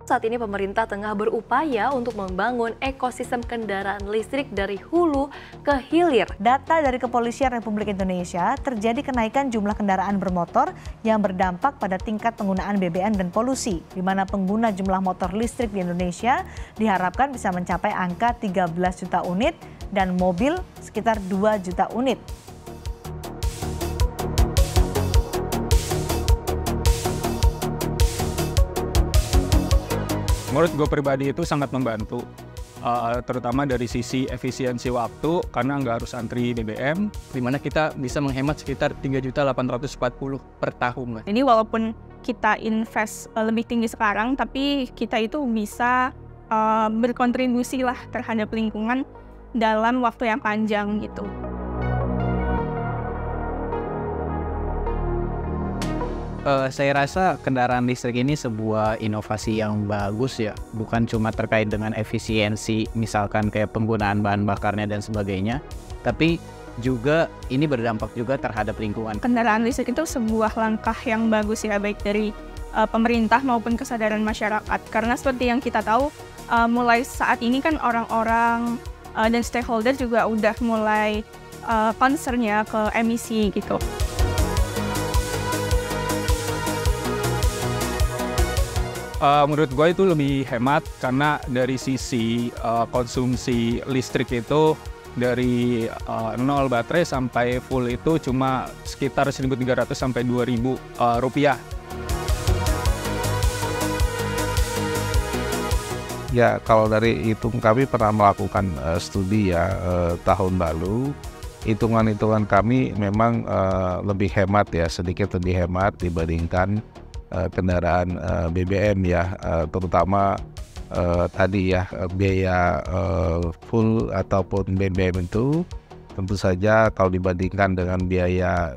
Saat ini pemerintah tengah berupaya untuk membangun ekosistem kendaraan listrik dari hulu ke hilir. Data dari Kepolisian Republik Indonesia, terjadi kenaikan jumlah kendaraan bermotor yang berdampak pada tingkat penggunaan BBM dan polusi, di mana pengguna jumlah motor listrik di Indonesia diharapkan bisa mencapai angka 13 juta unit dan mobil sekitar 2 juta unit. Menurut gue pribadi itu sangat membantu, terutama dari sisi efisiensi waktu karena nggak harus antri BBM, di mana kita bisa menghemat sekitar 3.840 per tahun. Ini walaupun kita invest lebih tinggi sekarang, tapi kita itu bisa berkontribusi lah terhadap lingkungan dalam waktu yang panjang gitu. Saya rasa kendaraan listrik ini sebuah inovasi yang bagus ya, bukan cuma terkait dengan efisiensi, misalkan kayak penggunaan bahan bakarnya dan sebagainya, tapi juga ini berdampak juga terhadap lingkungan. Kendaraan listrik itu sebuah langkah yang bagus ya, baik dari pemerintah maupun kesadaran masyarakat. Karena seperti yang kita tahu, mulai saat ini kan orang-orang dan stakeholder juga udah mulai concern-nya ke emisi gitu. Menurut gue itu lebih hemat karena dari sisi konsumsi listrik itu dari 0 baterai sampai full itu cuma sekitar 1.300 sampai 2.000 rupiah. Ya, kalau dari hitung kami pernah melakukan studi ya tahun lalu. Hitungan-hitungan kami memang lebih hemat ya, sedikit lebih hemat dibandingkan kendaraan BBM ya, terutama tadi ya biaya full ataupun BBM itu tentu saja kalau dibandingkan dengan biaya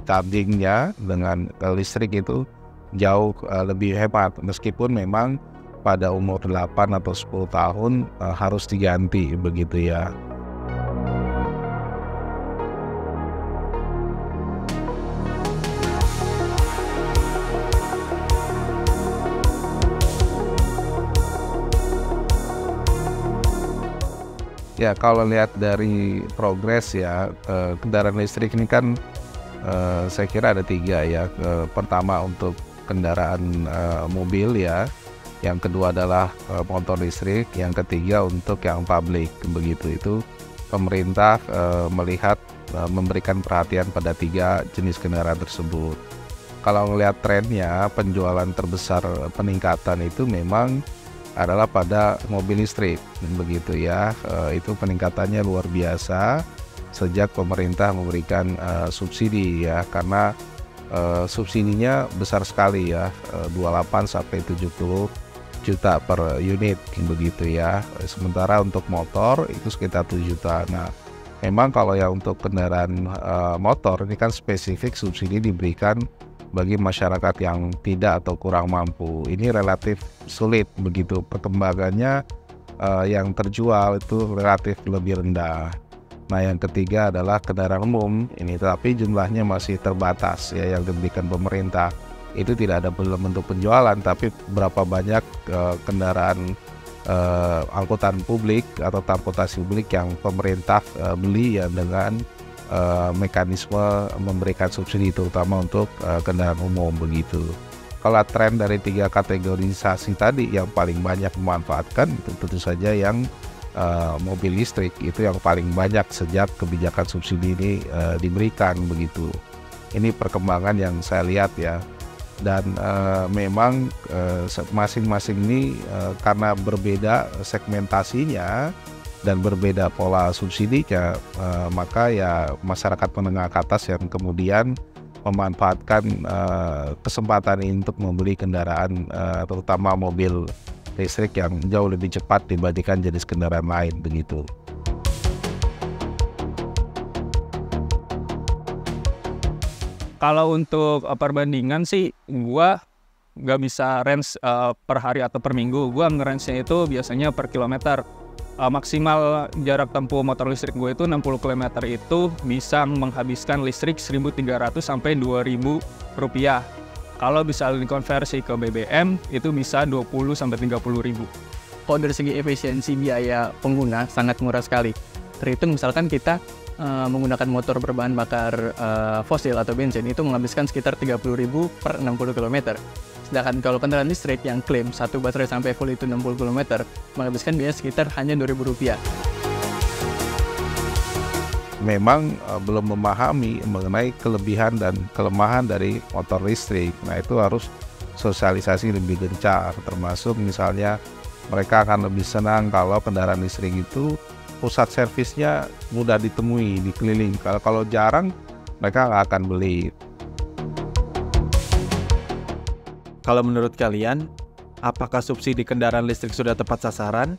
chargingnya dengan listrik itu jauh lebih hemat, meskipun memang pada umur 8 atau 10 tahun harus diganti begitu ya. Ya, kalau lihat dari progres ya, kendaraan listrik ini kan saya kira ada 3 ya. Pertama untuk kendaraan mobil ya, yang kedua adalah motor listrik, yang ketiga untuk yang publik. Begitu itu pemerintah melihat memberikan perhatian pada 3 jenis kendaraan tersebut. Kalau melihat trennya, penjualan terbesar peningkatan itu memang adalah pada mobil listrik, begitu ya. Itu peningkatannya luar biasa sejak pemerintah memberikan subsidi ya, karena subsidinya besar sekali ya, 28 sampai 70 juta per unit begitu ya. Sementara untuk motor itu sekitar 7 juta. Nah, memang kalau ya untuk kendaraan motor ini kan spesifik subsidi diberikan bagi masyarakat yang tidak atau kurang mampu. Ini relatif sulit begitu, perkembangannya yang terjual itu relatif lebih rendah. Nah, yang ketiga adalah kendaraan umum ini, tapi jumlahnya masih terbatas ya yang diberikan pemerintah. Itu tidak ada dalam bentuk penjualan, tapi berapa banyak kendaraan angkutan publik atau transportasi publik yang pemerintah beli ya dengan mekanisme memberikan subsidi, terutama untuk kendaraan umum begitu. Kalau tren dari 3 kategorisasi tadi, yang paling banyak memanfaatkan itu tentu saja yang mobil listrik, itu yang paling banyak sejak kebijakan subsidi ini diberikan begitu. Ini perkembangan yang saya lihat ya. Dan memang masing-masing ini karena berbeda segmentasinya dan berbeda pola subsidinya, maka ya masyarakat menengah ke atas yang kemudian memanfaatkan kesempatan ini untuk membeli kendaraan terutama mobil listrik yang jauh lebih cepat dibandingkan jenis kendaraan lain begitu. Kalau untuk perbandingan sih, gua nggak bisa range per hari atau per minggu. Gua nge-range-nya itu biasanya per kilometer. Maksimal jarak tempuh motor listrik gue itu 60 km itu bisa menghabiskan listrik 1.300 sampai 2.000 rupiah. Kalau bisa dikonversi ke BBM itu bisa 20-30 ribu. Kalau dari segi efisiensi biaya pengguna sangat murah sekali. Terhitung misalkan kita menggunakan motor berbahan bakar fosil atau bensin itu menghabiskan sekitar 30.000 per 60 km. Sedangkan kalau kendaraan listrik yang klaim satu baterai sampai full itu 60 km menghabiskan biaya sekitar hanya Rp2.000. Memang belum memahami mengenai kelebihan dan kelemahan dari motor listrik. Nah, itu harus sosialisasi lebih gencar, termasuk misalnya mereka akan lebih senang kalau kendaraan listrik itu pusat servisnya mudah ditemui di keliling. Kalau jarang, mereka nggak akan beli. Kalau menurut kalian, apakah subsidi kendaraan listrik sudah tepat sasaran?